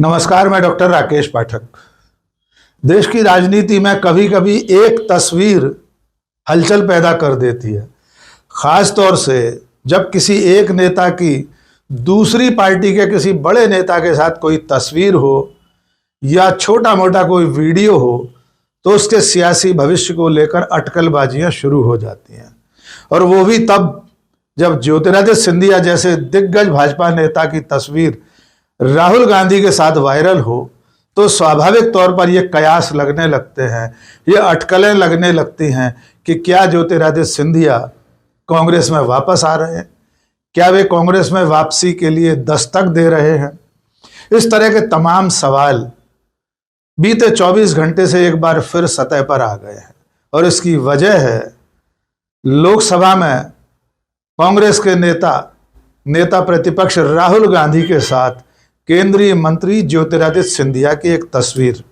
नमस्कार, मैं डॉक्टर राकेश पाठक। देश की राजनीति में कभी कभी एक तस्वीर हलचल पैदा कर देती है, खास तौर से जब किसी एक नेता की दूसरी पार्टी के किसी बड़े नेता के साथ कोई तस्वीर हो या छोटा मोटा कोई वीडियो हो तो उसके सियासी भविष्य को लेकर अटकलबाजियां शुरू हो जाती हैं। और वो भी तब जब ज्योतिरादित्य सिंधिया जैसे दिग्गज भाजपा नेता की तस्वीर राहुल गांधी के साथ वायरल हो तो स्वाभाविक तौर पर ये कयास लगने लगते हैं, ये अटकलें लगने लगती हैं कि क्या ज्योतिरादित्य सिंधिया कांग्रेस में वापस आ रहे हैं, क्या वे कांग्रेस में वापसी के लिए दस्तक दे रहे हैं। इस तरह के तमाम सवाल बीते 24 घंटे से एक बार फिर सतह पर आ गए हैं और इसकी वजह है लोकसभा में कांग्रेस के नेता प्रतिपक्ष राहुल गांधी के साथ केंद्रीय मंत्री ज्योतिरादित्य सिंधिया की एक तस्वीर।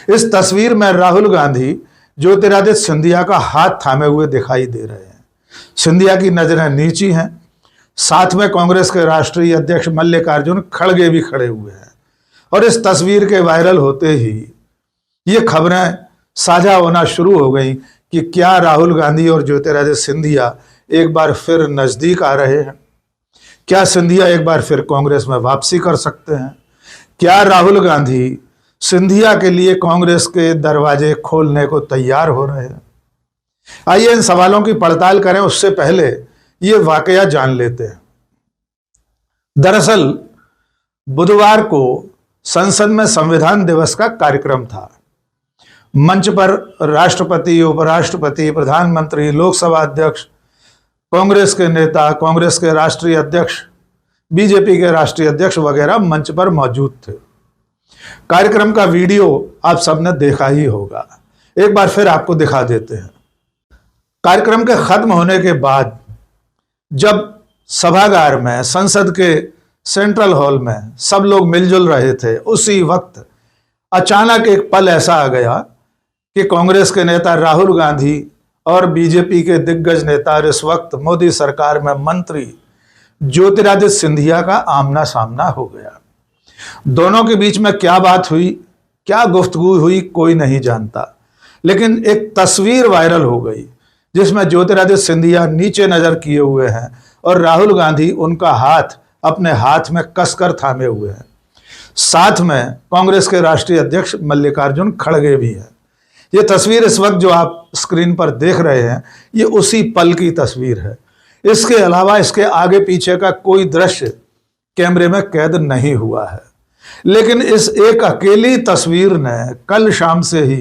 इस तस्वीर में राहुल गांधी ज्योतिरादित्य सिंधिया का हाथ थामे हुए दिखाई दे रहे हैं। सिंधिया की नजरें नीची हैं, साथ में कांग्रेस के राष्ट्रीय अध्यक्ष मल्लिकार्जुन खड़गे भी खड़े हुए हैं। और इस तस्वीर के वायरल होते ही ये खबरें साझा होना शुरू हो गई कि क्या राहुल गांधी और ज्योतिरादित्य सिंधिया एक बार फिर नजदीक आ रहे हैं, क्या सिंधिया एक बार फिर कांग्रेस में वापसी कर सकते हैं, क्या राहुल गांधी सिंधिया के लिए कांग्रेस के दरवाजे खोलने को तैयार हो रहे हैं। आइए इन सवालों की पड़ताल करें, उससे पहले ये वाकया जान लेते हैं। दरअसल बुधवार को संसद में संविधान दिवस का कार्यक्रम था। मंच पर राष्ट्रपति, उपराष्ट्रपति, प्रधानमंत्री, लोकसभा अध्यक्ष, कांग्रेस के नेता, कांग्रेस के राष्ट्रीय अध्यक्ष, बीजेपी के राष्ट्रीय अध्यक्ष वगैरह मंच पर मौजूद थे। कार्यक्रम का वीडियो आप सबने देखा ही होगा, एक बार फिर आपको दिखा देते हैं। कार्यक्रम के खत्म होने के बाद जब सभागार में, संसद के सेंट्रल हॉल में सब लोग मिलजुल रहे थे, उसी वक्त अचानक एक पल ऐसा आ गया कि कांग्रेस के नेता राहुल गांधी और बीजेपी के दिग्गज नेता और इस वक्त मोदी सरकार में मंत्री ज्योतिरादित्य सिंधिया का आमना सामना हो गया। दोनों के बीच में क्या बात हुई, क्या गुफ्तगू हुई, कोई नहीं जानता, लेकिन एक तस्वीर वायरल हो गई जिसमें ज्योतिरादित्य सिंधिया नीचे नजर किए हुए हैं और राहुल गांधी उनका हाथ अपने हाथ में कसकर थामे हुए हैं। साथ में कांग्रेस के राष्ट्रीय अध्यक्ष मल्लिकार्जुन खड़गे भी हैं। ये तस्वीर इस वक्त जो आप स्क्रीन पर देख रहे हैं, ये उसी पल की तस्वीर है। इसके अलावा इसके आगे पीछे का कोई दृश्य कैमरे में कैद नहीं हुआ है, लेकिन इस एक अकेली तस्वीर ने कल शाम से ही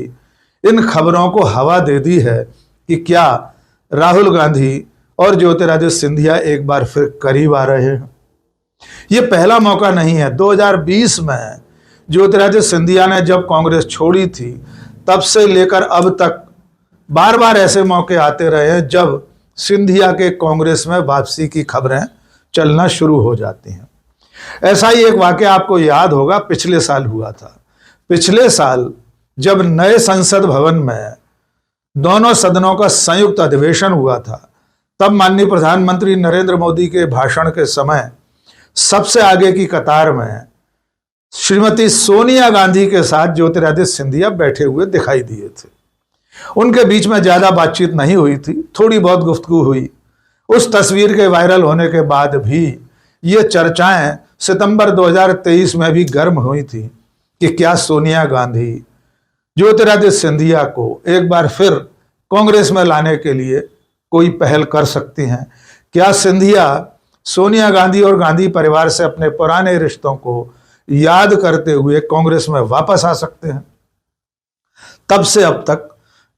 इन खबरों को हवा दे दी है कि क्या राहुल गांधी और ज्योतिरादित्य सिंधिया एक बार फिर करीब आ रहे हैं। ये पहला मौका नहीं है। 2020 में ज्योतिरादित्य सिंधिया ने जब कांग्रेस छोड़ी थी, तब से लेकर अब तक बार बार ऐसे मौके आते रहे हैं जब सिंधिया के कांग्रेस में वापसी की खबरें चलना शुरू हो जाती हैं। ऐसा ही एक वाकया आपको याद होगा, पिछले साल हुआ था। पिछले साल जब नए संसद भवन में दोनों सदनों का संयुक्त अधिवेशन हुआ था, तब माननीय प्रधानमंत्री नरेंद्र मोदी के भाषण के समय सबसे आगे की कतार में श्रीमती सोनिया गांधी के साथ ज्योतिरादित्य सिंधिया बैठे हुए दिखाई दिए थे। उनके बीच में ज्यादा बातचीत नहीं हुई थी, थोड़ी बहुत गुफ्तगू हुई। उस तस्वीर के वायरल होने के बाद भी ये चर्चाएं सितंबर 2023 में भी गर्म हुई थी कि क्या सोनिया गांधी ज्योतिरादित्य सिंधिया को एक बार फिर कांग्रेस में लाने के लिए कोई पहल कर सकती हैं, क्या सिंधिया सोनिया गांधी और गांधी परिवार से अपने पुराने रिश्तों को याद करते हुए कांग्रेस में वापस आ सकते हैं। तब से अब तक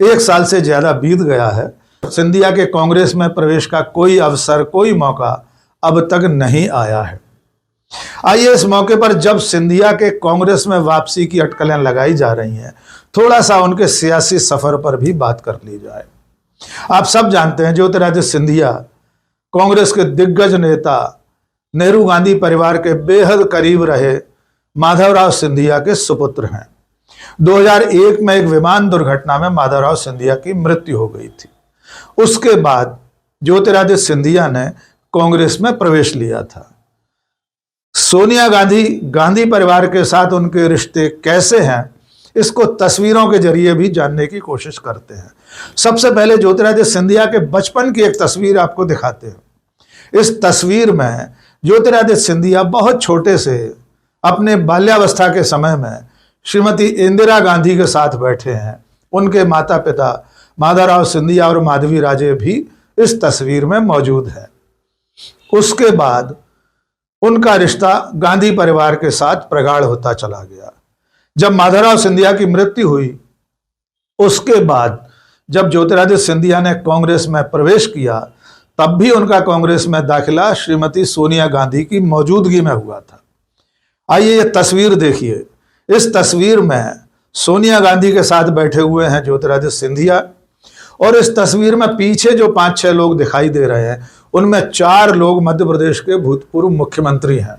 1 साल से ज्यादा बीत गया है। सिंधिया के कांग्रेस में प्रवेश का कोई अवसर, कोई मौका अब तक नहीं आया है। आइए इस मौके पर जब सिंधिया के कांग्रेस में वापसी की अटकलें लगाई जा रही हैं, थोड़ा सा उनके सियासी सफर पर भी बात कर ली जाए। आप सब जानते हैं ज्योतिरादित्य सिंधिया कांग्रेस के दिग्गज नेता, नेहरू गांधी परिवार के बेहद करीब रहे माधवराव सिंधिया के सुपुत्र हैं। 2001 में एक विमान दुर्घटना में माधवराव सिंधिया की मृत्यु हो गई थी। उसके बाद ज्योतिरादित्य सिंधिया ने कांग्रेस में प्रवेश लिया था। सोनिया गांधी गांधी परिवार के साथ उनके रिश्ते कैसे हैं, इसको तस्वीरों के जरिए भी जानने की कोशिश करते हैं। सबसे पहले ज्योतिरादित्य सिंधिया के बचपन की एक तस्वीर आपको दिखाते हैं। इस तस्वीर में ज्योतिरादित्य सिंधिया बहुत छोटे से अपने बाल्यावस्था के समय में श्रीमती इंदिरा गांधी के साथ बैठे हैं। उनके माता पिता माधवराव सिंधिया और माधवी राजे भी इस तस्वीर में मौजूद है। उसके बाद उनका रिश्ता गांधी परिवार के साथ प्रगाढ़ होता चला गया। जब माधवराव सिंधिया की मृत्यु हुई, उसके बाद जब ज्योतिरादित्य सिंधिया ने कांग्रेस में प्रवेश किया, तब भी उनका कांग्रेस में दाखिला श्रीमती सोनिया गांधी की मौजूदगी में हुआ था। आइए ये तस्वीर देखिए। इस तस्वीर में सोनिया गांधी के साथ बैठे हुए हैं ज्योतिरादित्य सिंधिया, और इस तस्वीर में पीछे जो 5-6 लोग दिखाई दे रहे हैं, उनमें 4 लोग मध्य प्रदेश के भूतपूर्व मुख्यमंत्री हैं।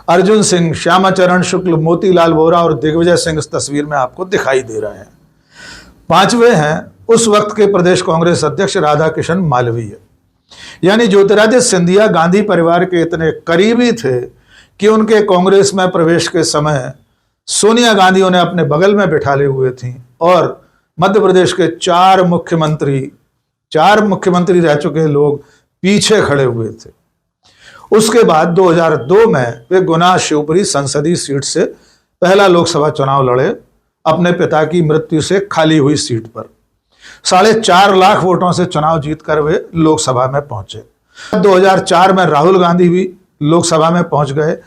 अर्जुन सिंह, श्यामाचरण शुक्ल, मोतीलाल वोरा और दिग्विजय सिंह इस तस्वीर में आपको दिखाई दे रहे हैं। 5वें हैं उस वक्त के प्रदेश कांग्रेस अध्यक्ष राधा किशन मालवीय। यानी ज्योतिरादित्य सिंधिया गांधी परिवार के इतने करीबी थे कि उनके कांग्रेस में प्रवेश के समय सोनिया गांधी उन्हें अपने बगल में बिठाले हुए थी, और मध्य प्रदेश के 4 मुख्यमंत्री रह चुके लोग पीछे खड़े हुए थे। उसके बाद 2002 में वे गुना शिवपुरी संसदीय सीट से पहला लोकसभा चुनाव लड़े, अपने पिता की मृत्यु से खाली हुई सीट पर। 4.5 लाख वोटों से चुनाव जीतकर वे लोकसभा में पहुंचे। 2004 में राहुल गांधी भी लोकसभा में पहुंच गए।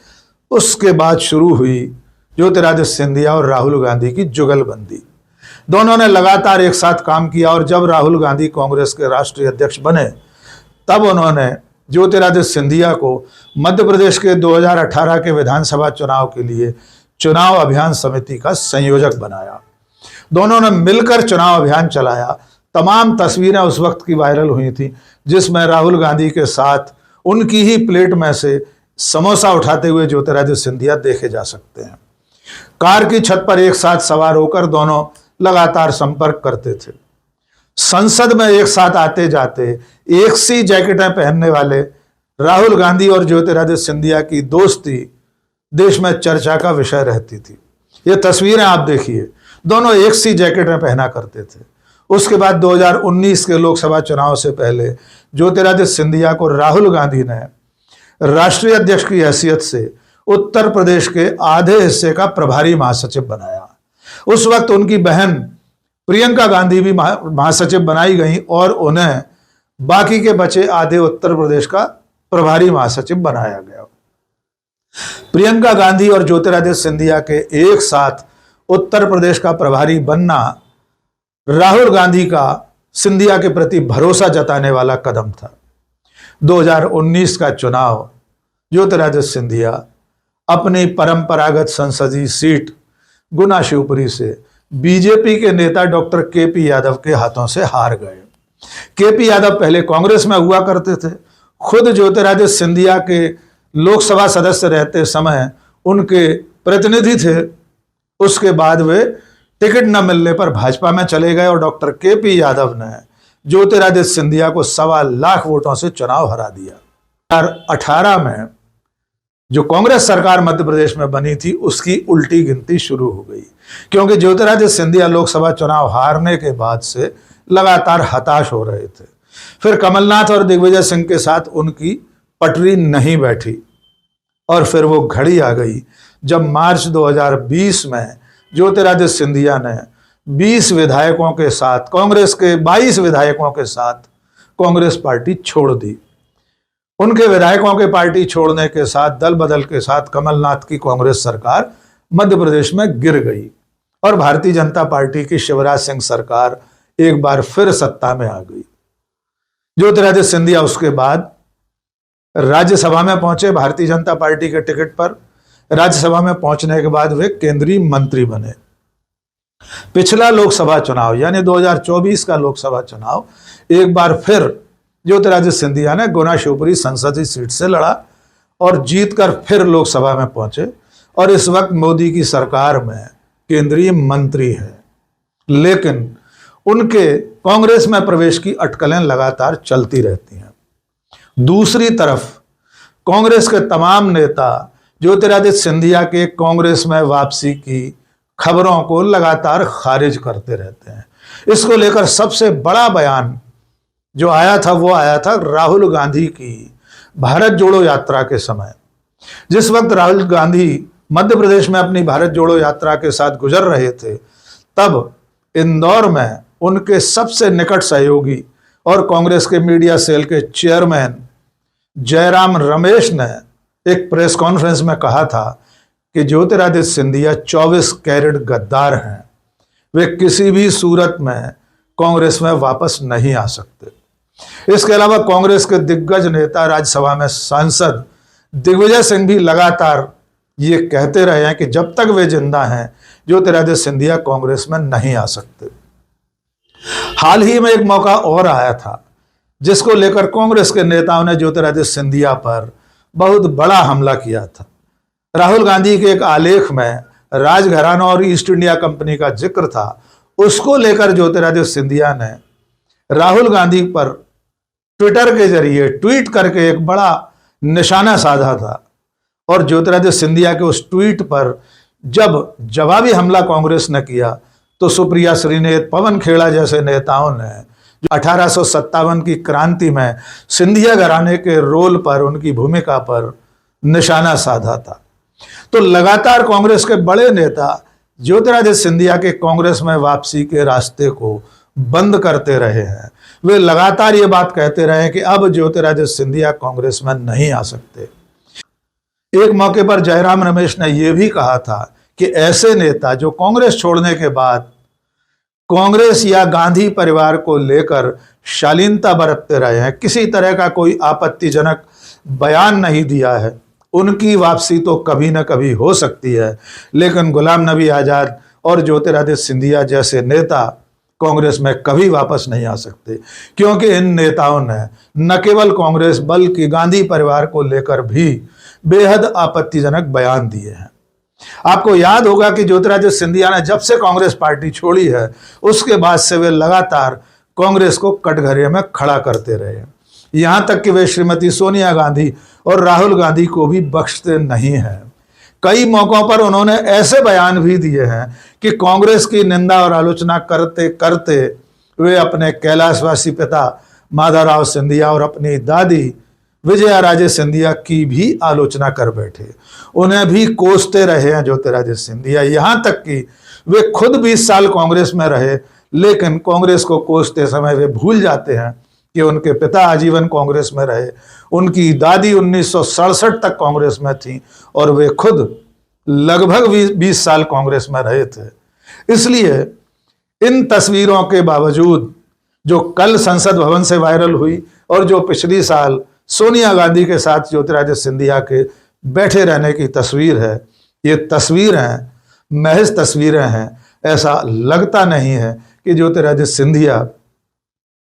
उसके बाद शुरू हुई ज्योतिरादित्य सिंधिया और राहुल गांधी की जुगलबंदी। दोनों ने लगातार एक साथ काम किया, और जब राहुल गांधी कांग्रेस के राष्ट्रीय अध्यक्ष बने, तब उन्होंने ज्योतिरादित्य सिंधिया को मध्य प्रदेश के 2018 के विधानसभा चुनाव के लिए चुनाव अभियान समिति का संयोजक बनाया। दोनों ने मिलकर चुनाव अभियान चलाया। तमाम तस्वीरें उस वक्त की वायरल हुई थी, जिसमें राहुल गांधी के साथ उनकी ही प्लेट में से समोसा उठाते हुए ज्योतिरादित्य सिंधिया देखे जा सकते हैं। कार की छत पर एक साथ सवार होकर दोनों लगातार संपर्क करते थे। संसद में एक साथ आते जाते, एक सी जैकेटें पहनने वाले राहुल गांधी और ज्योतिरादित्य सिंधिया की दोस्ती देश में चर्चा का विषय रहती थी। ये तस्वीरें आप देखिए, दोनों एक सी जैकेटें पहना करते थे। उसके बाद 2019 के लोकसभा चुनाव से पहले ज्योतिरादित्य सिंधिया को राहुल गांधी ने राष्ट्रीय अध्यक्ष की हैसियत से उत्तर प्रदेश के आधे हिस्से का प्रभारी महासचिव बनाया। उस वक्त उनकी बहन प्रियंका गांधी भी महासचिव बनाई गई, और उन्हें बाकी के बचे आधे उत्तर प्रदेश का प्रभारी महासचिव बनाया गया। प्रियंका गांधी और ज्योतिरादित्य सिंधिया के एक साथ उत्तर प्रदेश का प्रभारी बनना राहुल गांधी का सिंधिया के प्रति भरोसा जताने वाला कदम था। 2019 का चुनाव ज्योतिरादित्य सिंधिया अपनी परंपरागत संसदीय सीट गुना शिवपुरी से बीजेपी के नेता डॉक्टर केपी यादव के हाथों से हार गए। केपी यादव पहले कांग्रेस में हुआ करते थे। खुद ज्योतिरादित्य सिंधिया के लोकसभा सदस्य रहते समय उनके प्रतिनिधि थे। उसके बाद वे टिकट न मिलने पर भाजपा में चले गए, और डॉक्टर केपी यादव ने ज्योतिरादित्य सिंधिया को 1.25 लाख वोटों से चुनाव हरा दिया। 2018 में जो कांग्रेस सरकार मध्य प्रदेश में बनी थी, उसकी उल्टी गिनती शुरू हो गई, क्योंकि ज्योतिरादित्य सिंधिया लोकसभा चुनाव हारने के बाद से लगातार हताश हो रहे थे। फिर कमलनाथ और दिग्विजय सिंह के साथ उनकी पटरी नहीं बैठी, और फिर वो घड़ी आ गई जब मार्च 2020 में ज्योतिरादित्य सिंधिया ने 20 विधायकों के साथ, कांग्रेस के 22 विधायकों के साथ कांग्रेस पार्टी छोड़ दी। उनके विधायकों के पार्टी छोड़ने के साथ दल बदल के साथ कमलनाथ की कांग्रेस सरकार मध्य प्रदेश में गिर गई, और भारतीय जनता पार्टी की शिवराज सिंह सरकार एक बार फिर सत्ता में आ गई। ज्योतिरादित्य सिंधिया उसके बाद राज्यसभा में पहुंचे भारतीय जनता पार्टी के टिकट पर। राज्यसभा में पहुंचने के बाद वे केंद्रीय मंत्री बने। पिछला लोकसभा चुनाव यानी 2024 का लोकसभा चुनाव एक बार फिर ज्योतिरादित्य सिंधिया ने गुना शिवपुरी संसदीय सीट से लड़ा और जीतकर फिर लोकसभा में पहुंचे, और इस वक्त मोदी की सरकार में केंद्रीय मंत्री है। लेकिन उनके कांग्रेस में प्रवेश की अटकलें लगातार चलती रहती हैं। दूसरी तरफ कांग्रेस के तमाम नेता ज्योतिरादित्य सिंधिया के कांग्रेस में वापसी की खबरों को लगातार खारिज करते रहते हैं। इसको लेकर सबसे बड़ा बयान जो आया था वो आया था राहुल गांधी की भारत जोड़ो यात्रा के समय। जिस वक्त राहुल गांधी मध्य प्रदेश में अपनी भारत जोड़ो यात्रा के साथ गुजर रहे थे, तब इंदौर में उनके सबसे निकट सहयोगी और कांग्रेस के मीडिया सेल के चेयरमैन जयराम रमेश ने एक प्रेस कॉन्फ्रेंस में कहा था कि ज्योतिरादित्य सिंधिया 24 कैरेट गद्दार हैं, वे किसी भी सूरत में कांग्रेस में वापस नहीं आ सकते। इसके अलावा कांग्रेस के दिग्गज नेता राज्यसभा में सांसद दिग्विजय सिंह भी लगातार ये कहते रहे हैं कि जब तक वे जिंदा हैं ज्योतिरादित्य सिंधिया कांग्रेस में नहीं आ सकते। हाल ही में एक मौका और आया था जिसको लेकर कांग्रेस के नेताओं ने ज्योतिरादित्य सिंधिया पर बहुत बड़ा हमला किया था। राहुल गांधी के एक आलेख में राजघराना और ईस्ट इंडिया कंपनी का जिक्र था। उसको लेकर ज्योतिरादित्य सिंधिया ने राहुल गांधी पर ट्विटर के जरिए ट्वीट करके एक बड़ा निशाना साधा था और ज्योतिरादित्य सिंधिया के उस ट्वीट पर जब जवाबी हमला कांग्रेस ने किया तो सुप्रिया श्रीनेत, पवन खेड़ा जैसे नेताओं ने जो 1857 की क्रांति में सिंधिया घराने के रोल पर, उनकी भूमिका पर निशाना साधा था। तो लगातार कांग्रेस के बड़े नेता ज्योतिरादित्य सिंधिया के कांग्रेस में वापसी के रास्ते को बंद करते रहे हैं। वे लगातार ये बात कहते रहे कि अब ज्योतिरादित्य सिंधिया कांग्रेस में नहीं आ सकते। एक मौके पर जयराम रमेश ने यह भी कहा था कि ऐसे नेता जो कांग्रेस छोड़ने के बाद कांग्रेस या गांधी परिवार को लेकर शालीनता बरतते रहे हैं, किसी तरह का कोई आपत्तिजनक बयान नहीं दिया है, उनकी वापसी तो कभी न कभी हो सकती है, लेकिन गुलाम नबी आज़ाद और ज्योतिरादित्य सिंधिया जैसे नेता कांग्रेस में कभी वापस नहीं आ सकते, क्योंकि इन नेताओं ने न केवल कांग्रेस बल्कि गांधी परिवार को लेकर भी बेहद आपत्तिजनक बयान दिए हैं। आपको याद होगा कि ज्योतिरादित्य सिंधिया ने जब से कांग्रेस पार्टी छोड़ी है उसके बाद से वे लगातार कांग्रेस को कटघरे में खड़ा करते रहे, यहां तक कि वे श्रीमती सोनिया गांधी और राहुल गांधी को भी बख्शते नहीं हैं। कई मौकों पर उन्होंने ऐसे बयान भी दिए हैं कि कांग्रेस की निंदा और आलोचना करते करते वे अपने कैलाशवासी पिता माधवराव सिंधिया और अपनी दादी विजया राजे सिंधिया की भी आलोचना कर बैठे, उन्हें भी कोसते रहे हैं ज्योतिरादित्य सिंधिया। यहां तक कि वे खुद 20 साल कांग्रेस में रहे, लेकिन कांग्रेस को कोसते समय वे भूल जाते हैं कि उनके पिता आजीवन कांग्रेस में रहे, उनकी दादी 1967 तक कांग्रेस में थी और वे खुद लगभग 20 साल कांग्रेस में रहे थे। इसलिए इन तस्वीरों के बावजूद जो कल संसद भवन से वायरल हुई और जो पिछली साल सोनिया गांधी के साथ ज्योतिरादित्य सिंधिया के बैठे रहने की तस्वीर है, ये तस्वीरें महज तस्वीरें हैं। ऐसा लगता नहीं है कि ज्योतिरादित्य सिंधिया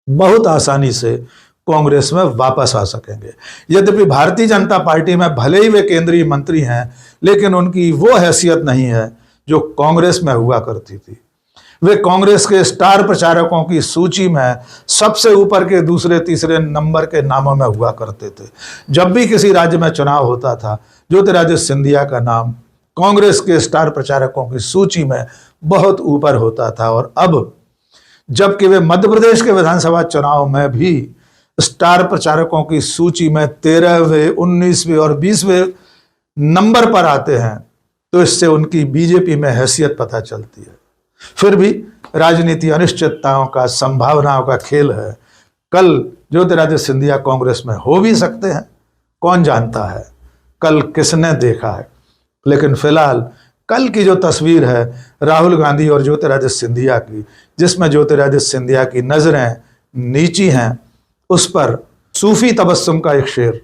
बहुत आसानी से कांग्रेस में वापस आ सकेंगे। यद्यपि भारतीय जनता पार्टी में भले ही वे केंद्रीय मंत्री हैं, लेकिन उनकी वो हैसियत नहीं है जो कांग्रेस में हुआ करती थी। वे कांग्रेस के स्टार प्रचारकों की सूची में सबसे ऊपर के दूसरे तीसरे नंबर के नामों में हुआ करते थे। जब भी किसी राज्य में चुनाव होता था, ज्योतिरादित्य सिंधिया का नाम कांग्रेस के स्टार प्रचारकों की सूची में बहुत ऊपर होता था। और अब जबकि वे मध्य प्रदेश के विधानसभा चुनाव में भी स्टार प्रचारकों की सूची में 13वें, 19वें और 20वें नंबर पर आते हैं, तो इससे उनकी बीजेपी में हैसियत पता चलती है। फिर भी राजनीति अनिश्चितताओं का, संभावनाओं का खेल है। कल ज्योतिरादित्य सिंधिया कांग्रेस में हो भी सकते हैं, कौन जानता है, कल किसने देखा है। लेकिन फिलहाल कल की जो तस्वीर है राहुल गांधी और ज्योतिरादित्य सिंधिया की, जिसमें ज्योतिरादित्य सिंधिया की नजरें नीची हैं, उस पर सूफी तबस्सुम का एक शेर,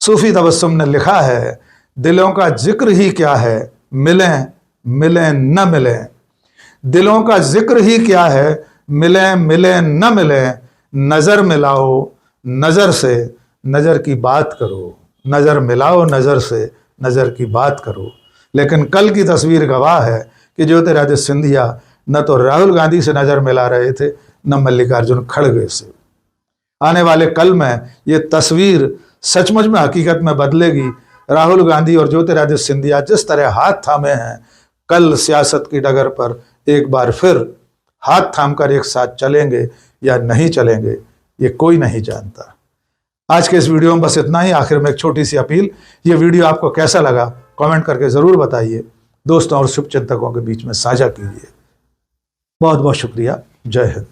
सूफी तबस्सुम ने लिखा है, दिलों का जिक्र ही क्या है, मिलें मिलें न मिलें, दिलों का जिक्र ही क्या है, मिलें मिलें न मिलें, नजर मिलाओ नजर से नजर की बात करो, नजर मिलाओ नजर से नजर की बात करो। लेकिन कल की तस्वीर गवाह है कि ज्योतिरादित्य सिंधिया न तो राहुल गांधी से नजर मिला रहे थे, न मल्लिकार्जुन खड़गे से। आने वाले कल में ये तस्वीर सचमुच में हकीकत में बदलेगी। राहुल गांधी और ज्योतिरादित्य सिंधिया जिस तरह हाथ थामे हैं, कल सियासत की डगर पर एक बार फिर हाथ थामकर एक साथ चलेंगे या नहीं चलेंगे, ये कोई नहीं जानता। आज के इस वीडियो में बस इतना ही। आखिर में एक छोटी सी अपील, ये वीडियो आपको कैसा लगा कमेंट करके ज़रूर बताइए। दोस्तों और शुभचिंतकों के बीच में साझा कीजिए। बहुत बहुत शुक्रिया। जय हिंद।